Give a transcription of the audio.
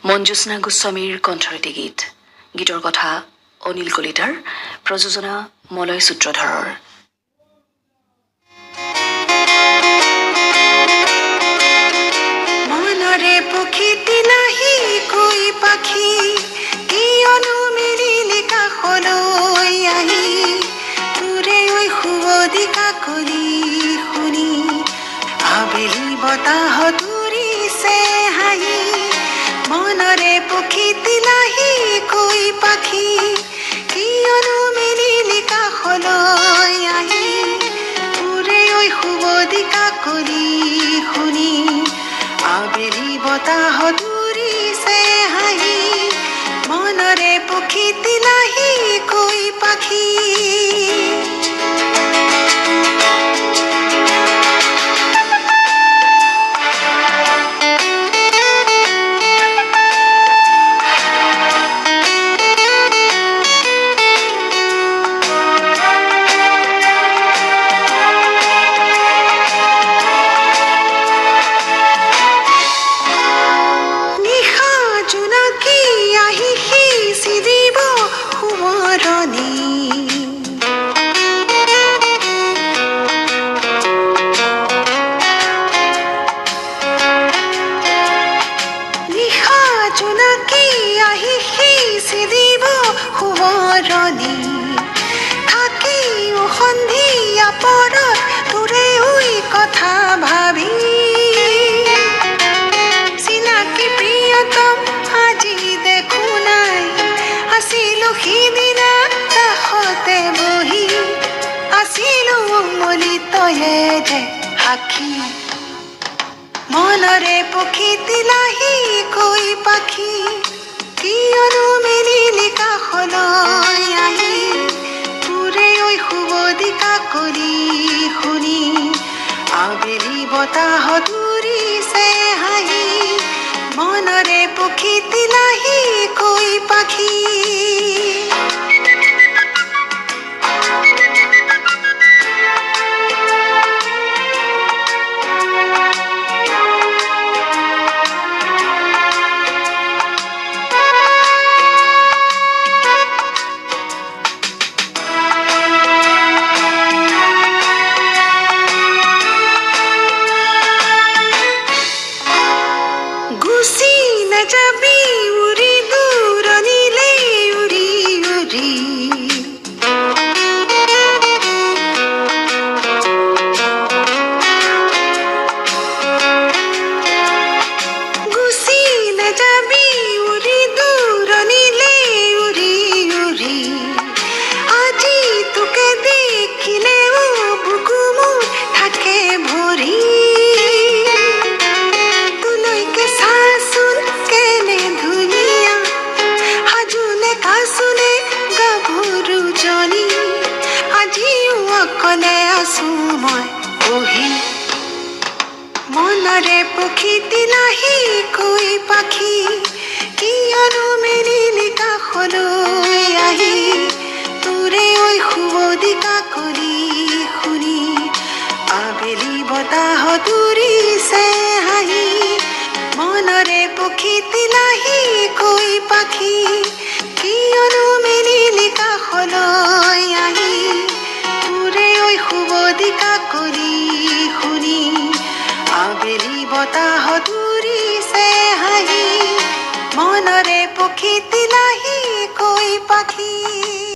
মঞ্জুস্না গোস্বামীৰ কণ্ঠৰতি গীত। গীতৰ কথা অনিল কলিতাৰ, প্ৰযোজনা মলয় সূত্ৰধৰৰ। মনৰে পক্ষীটি নাহি কৈ পাখি, কিয়নো মেলিলি কাষলৈ আহি, তোৰে ঐ সুৱদি কাকলি শুনি, আবেলি বতাহ তুৰিছে হাঁহি। মনৰে পক্ষীটি নাহি কৈ পাখি, কিয়নো মেলিলি কাষলৈ আহি, তোৰে ঐ সুৱদি কাকলি শুনি, আবেলি বতাহ তুৰিছে হাঁহি। মনৰে পক্ষীটি নাহি কৈ পাখি। কথা ভাবি চিনাকি প্ৰিয়তম আজি দেখো নাই, আছিলো সিদিনা কাষতে বহি, আছিলো উমলি তয়ে যে সাক্ষী। মনৰে পক্ষীটি নাহি কৈ পাখি, কিয়নো মেলিলি কাষলৈ আহি, তোৰে ঐ সুৱদি কাকলি শুনি, আবেলি বতাহ তুৰিছে হাঁহি। মনৰে পক্ষীটি নাহি কৈ পাখি। যাবি উৰি দূৰণিলে উৰি উৰি, গুচি নাযাবি উৰি দূৰণিলে উৰি উৰি, আজি তোকে দেখিলেও বুকু মোৰ থাকে ভৰি। অকলে আছো মই বহি, মনৰে পক্ষীটি নাহি কৈ পাখি, কিয়নো মেলিলি কাষলৈ আহি, তোৰে ঐ সুৱদি কাকলি শুনি, আবেলি বতাহ তুৰিছে হাঁহি। মনৰে পক্ষীটি নাহি কৈ পাখি, কিয়নো মেলিলি কাষলৈ আহি, সুৱদি কাকলি শুনি, আবেলি বতাহ তুৰিছে হাঁহি। মনৰে পক্ষীটি নাহি কৈ পাখি।